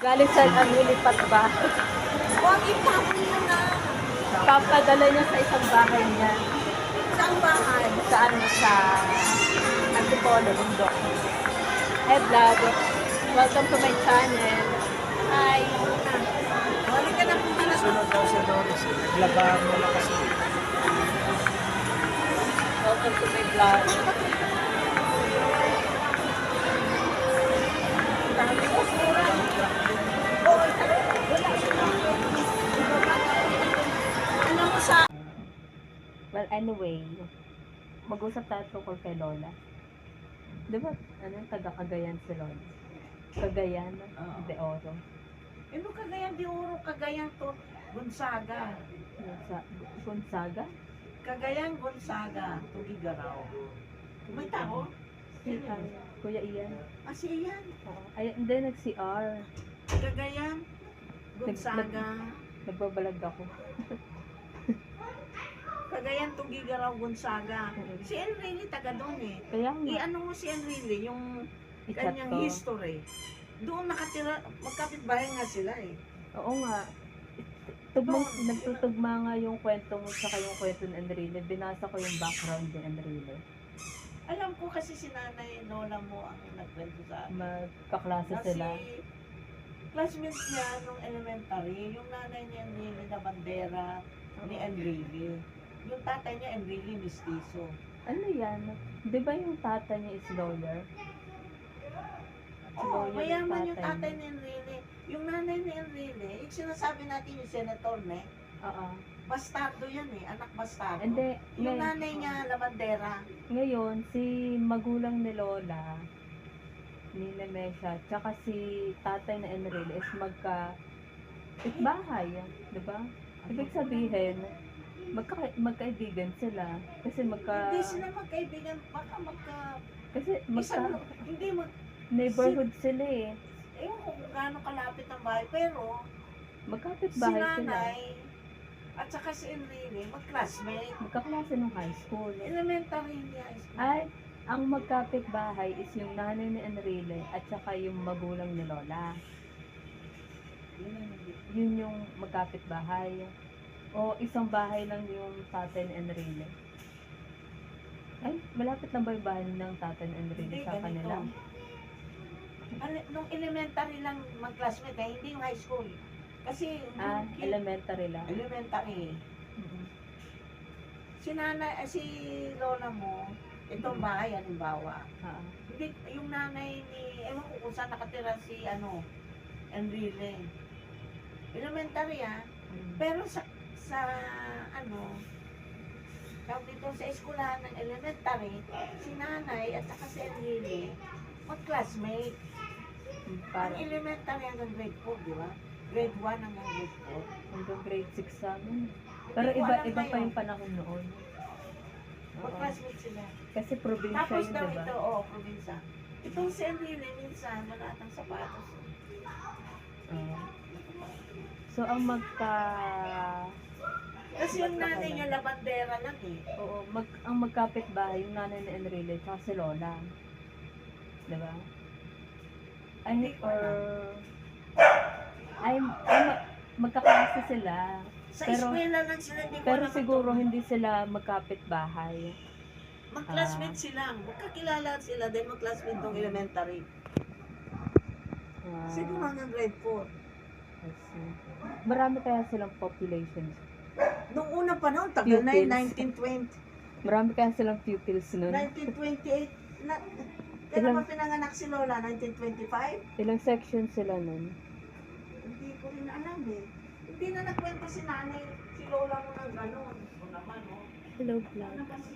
Galing sa lipat ba? Huwag itapon mo na. Papadala niya sa isang bahay niya. Saan bahay? Sa Antipolo, Bundok. Hey vlog, welcome to my channel. Hi! Wali ka na punta na. Sunod daw si Doris. Naglabahan mo na kasi. Welcome to my vlog. Ano mo sa... Well, anyway, mag-usap tayo tungkol kay Lola. Di ba, taga-Cagayan si Lola? Cagayan de Oro. Ano Cagayan de Oro? Cagayan to Gonzaga. Gonzaga? Cagayan Gonzaga. Tugigaraw. May tao? Si Kuya Ian. Ah, si Ian. Oo. Ay, hindi, nag-CR. Cagayan Gonzaga. Nagbabalag ako. Cagayan Tugigaraw Gonzaga. Mhm. Si Enrile taga doon eh. Kaya nga, I-ano mo si Enrile, yung i-chat kanyang ko. history. Doon nakatira, magkapitbahay nga sila eh. Oo nga. Nagtutugma nga yung kwento mo saka yung kwento ni Enrile. Binasa ko yung background ni Enrile. Alam ko kasi si nanay Lola mo ang nagkwento sa akin. Magkaklase Kasi sila. classmates niya nung elementary, yung nanay ni Enrile na bandera ni Enrile. Yung tatay niya Enrile Mistizo. Ano yan? Di ba yung tata niya is lawyer? Oo, Lawyer mayaman yung tatay niya. ni Enrile. Yung nanay ni Enrile, yung sinasabi natin yung senator ne, Oo. bastardo yan eh, anak bastardo. Hindi, Yung nanay niya, la bandera. ngayon, si magulang ni Lola, ni Nemesha, tsaka si tatay na Enrile is itbahay, di ba? Ibig sabihin, magkaibigan sila. Kasi Hindi sila magkaibigan, baka hindi neighborhood sila eh. ewan ko kung gaano kalapit ang bahay, pero Magkapit si bahay sila. nanay at saka si Enrile, mag-classmate. Magkaklase ng high school. Elementary hindi high school. Ay, ang magkapit bahay is yung nanay ni Enrile at saka yung magulang ni Lola. Yun ang hindi. Yun yung magkapit bahay. O isang bahay lang yung tatay ni Enrile. Ay, malapit lang ba yung bahay ng tatay ni Enrile Hindi, sa kanila? Nung elementary lang mag-classmate eh, hindi yung high school. Kasi Elementary lang. elementary. Mhm. Si Lola mo, itong bahay, halimbawa, Ah, hindi, yung nanay ni, ewan ko kung saan nakatira si, Enrile. Elementary mm. pero sa tawag dito sa eskwelahan ng elementary, si nanay at saka si Enrile, mag-classmate. Ang Parang elementary hanggang grade 4, di ba? Grade 1 hanggang grade 4. hanggang grade 6 sa amin. Pero Hindi ko alam iba pa ngayon. yung panahon noon. Oo. Mag-classmate sila. Kasi probinsya Tapos yun, daw diba? ito, probinsya. Itong si Enrile, minsan, wala atang sapatos. Oo. So, ang Kasi yung nanay niya, labandera lang eh. ang magkapit bahay, yung nanay ni Enrile, tsaka si Lola. Diba? Hindi ko Magkaklase sila. Sa Pero- eskwela lang sila, hindi ko Pero alam siguro ito. hindi sila magkapit bahay. Mag-classmate sila. Magkakilala sila dahil mag-classmate ng elementary. Siguro hanggang grade 4. I see. Marami kaya silang population. Nung unang panahon, tagal na yun, Pupils. 1920. Marami kaya silang pupils nun. 1928. Kailan ba pinanganak si Lola? 1925? Ilang section sila nun? Hindi ko rin alam eh. Hindi na nagkwento si nanay, si Lola mo ng gano'n. O naman, Hello, vlog. Ano kasi,